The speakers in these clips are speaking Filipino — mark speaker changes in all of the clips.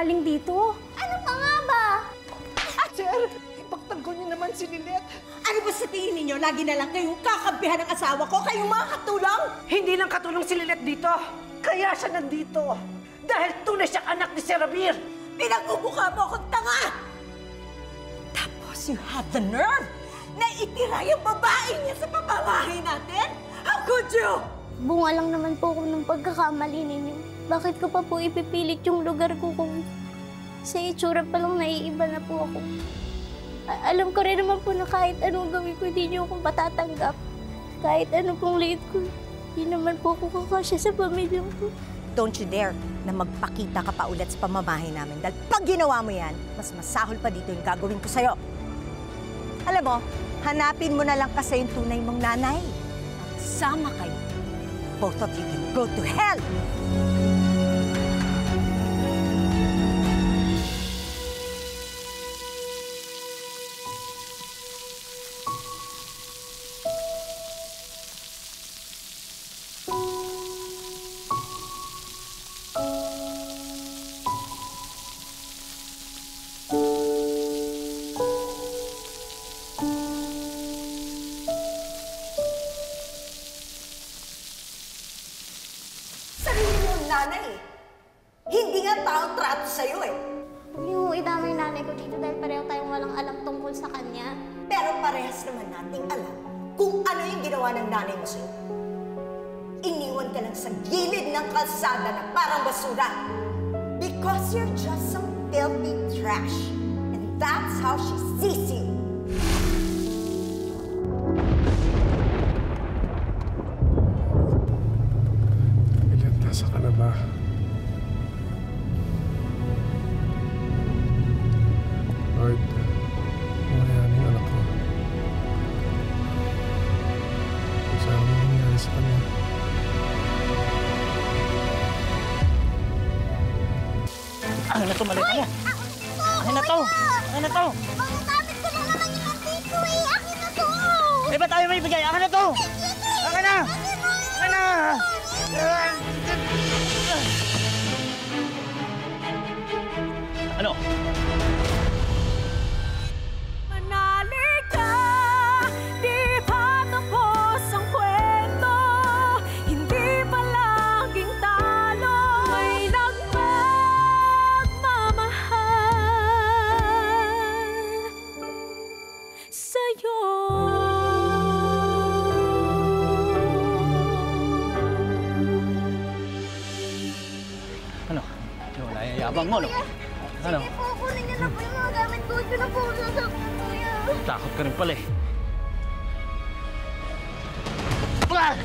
Speaker 1: galing dito.
Speaker 2: Ano pa nga ba?
Speaker 3: Sir, ipagtanggol niyo naman si Lilet.
Speaker 4: Ano ba sa tingin ninyo? Lagi na lang kayong kakampihan ng asawa ko, kayong mga katulong?
Speaker 3: Hindi lang katulong si Lilet dito. Kaya siya nandito. Dahil tunay siyang anak ni Sir Ramir.
Speaker 4: Pinagmumukha mo akong tanga! Tapos you have the nerve na itira yung babae niya sa pamamahay natin? How could you?
Speaker 1: Bunga lang naman po ako ng pagkakamali ninyo. Bakit ko pa po ipipilit yung lugar ko kung sa itsura pa lang naiiba na po ako? Alam ko rin naman po na kahit anong gawin ko, hindi niyo akong patatanggap. Kahit ano pong liit ko, hindi naman po ako kakasya sa pamilyang ko.
Speaker 4: Don't you dare na magpakita ka pa ulit sa pamamahay namin. Dahil pag ginawa mo yan, mas masahol pa dito yung gagawin ko sa'yo. Alam mo, hanapin mo na lang kasi yung tunay mong nanay. Sama kayo. Both of you can go to hell! Nanay, hindi nga tao trato sa'yo eh.
Speaker 1: Huwag niyo idamay nanay ko dito dahil pareho tayong walang alam tungkol sa kanya.
Speaker 4: Pero parehas naman nating alam kung ano yung ginawa ng nanay mo sa'yo. Iniwan ka lang sa gilid ng kalsada na parang basura. Because you're just some filthy trash. And that's how she sees you.
Speaker 5: Nasa ka na ba? Lord, mayayanin yung anak ko. Kung saan mo nangyari sa kanya.
Speaker 3: Ano na to, malita mo? Ano na to? Ano na to?
Speaker 2: Pagkatapit ko na naman yung nandito eh. Akin na to!
Speaker 3: Di ba tayo may bigay? Akin na to! Akin na! Akin na! Ano?
Speaker 6: Manali ka, di pa tapos ang kwento. Hindi pa laging talo, may nagmamahal sa'yo.
Speaker 3: Ano? Wala yung yabang mo, no? Ano?
Speaker 2: Sige po, kunin niyo na po yung mga gamit ko. Ito na po ang sasakyan, kuya.
Speaker 3: Takot ka rin pala eh. Ah!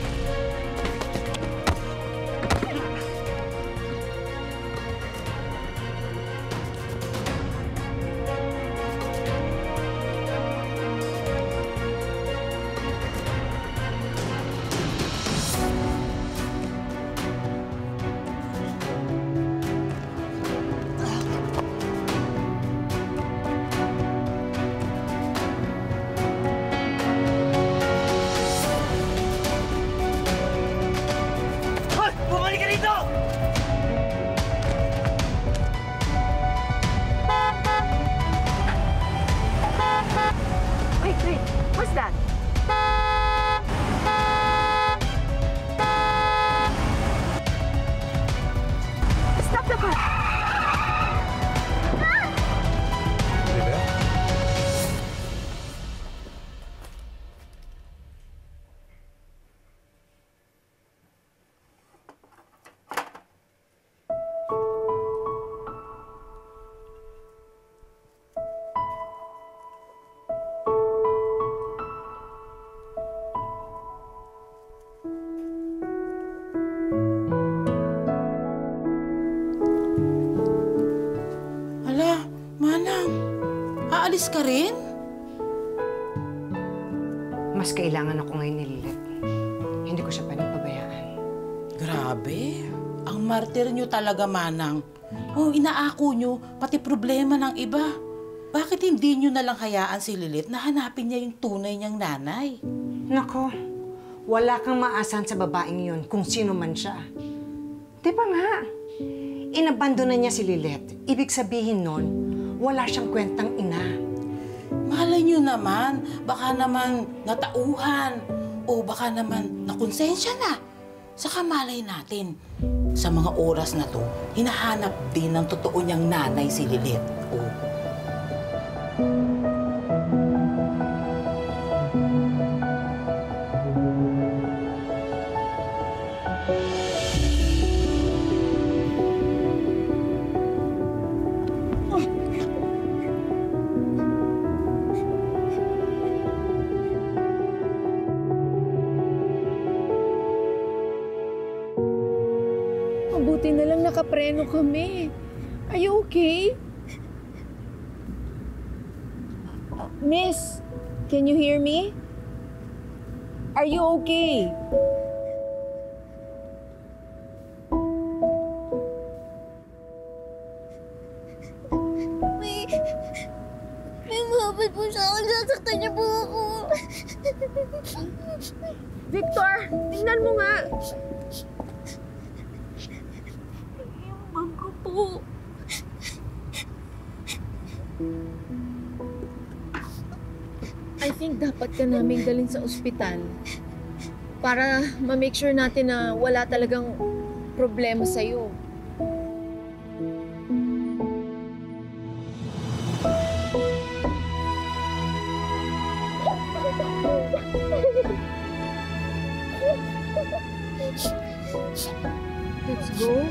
Speaker 3: Bumalik ka dito!
Speaker 4: Wait. What's that? Stop the car!
Speaker 5: Lilet?
Speaker 7: Ala, Manang, aalis ka rin?
Speaker 8: Mas kailangan ako ngayon ni Lilet. Hindi ko siya pwedeng pabayaan.
Speaker 7: Grabe, ang martir nyo talaga, Manang. Oh, inaako nyo, pati problema ng iba. Bakit hindi nyo nalang hayaan si Lilet na hanapin niya yung tunay niyang nanay?
Speaker 8: Nako, wala kang maasahan sa babaeng yun kung sino man siya. Di ba nga? inabandona niya si Lilet. Ibig sabihin nun, wala siyang kwentang ina.
Speaker 7: Malay nyo naman, baka naman natauhan o baka naman nakonsensya na. Saka malay natin, sa mga oras na to, hinahanap din ng totoo niyang nanay si Lilet. O,
Speaker 6: Mabuti na lang nakapreno kami. Are you okay? Miss, can you hear me? Are you okay?
Speaker 2: May umabot po sa akin. Sasaktan niya po ako.
Speaker 6: Victor, tingnan mo nga.
Speaker 2: Yung bag ko po.
Speaker 6: I think dapat ka naming dalhin sa ospital para ma-make sure natin na wala talagang problema sa'yo. Let's go.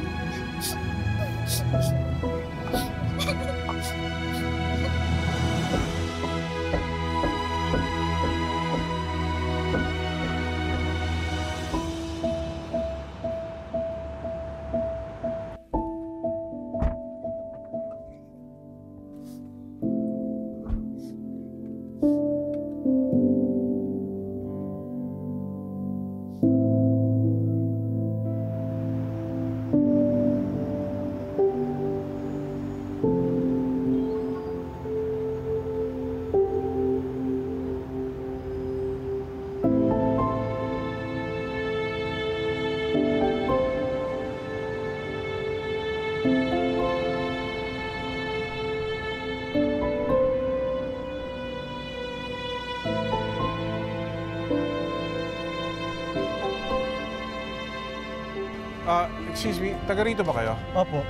Speaker 5: Excuse me, taga rito ba kayo?
Speaker 9: Opo.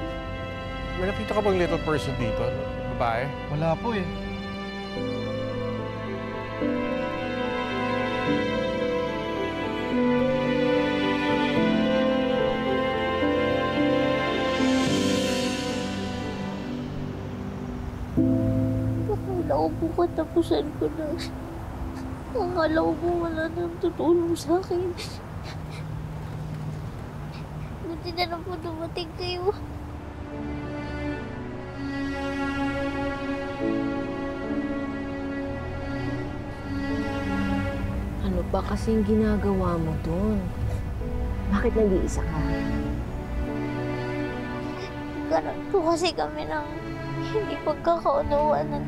Speaker 5: May nakita ka bang little person dito? Babae?
Speaker 9: Wala po eh.
Speaker 1: Akala ko po katapusan ko na. Akala ko po wala nang tutulong sa akin. Buti na lang po dumating kayo.
Speaker 6: Ano ba kasing ginagawa mo dun? Bakit nag-iisa ka?
Speaker 1: Karoon po kasi kami ng hindi pagkakaunawaan ng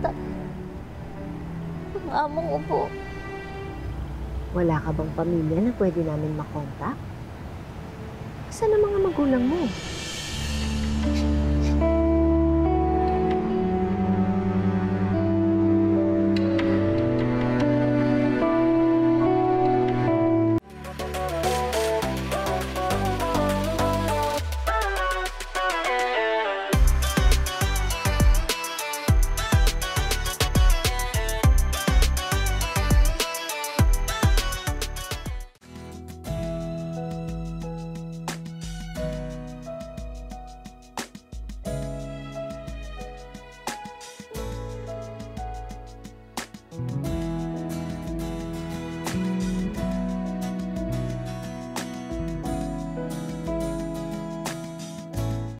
Speaker 1: amo ko po.
Speaker 6: Wala ka bang pamilya na pwede namin makontak? Saan ang mga magulang mo?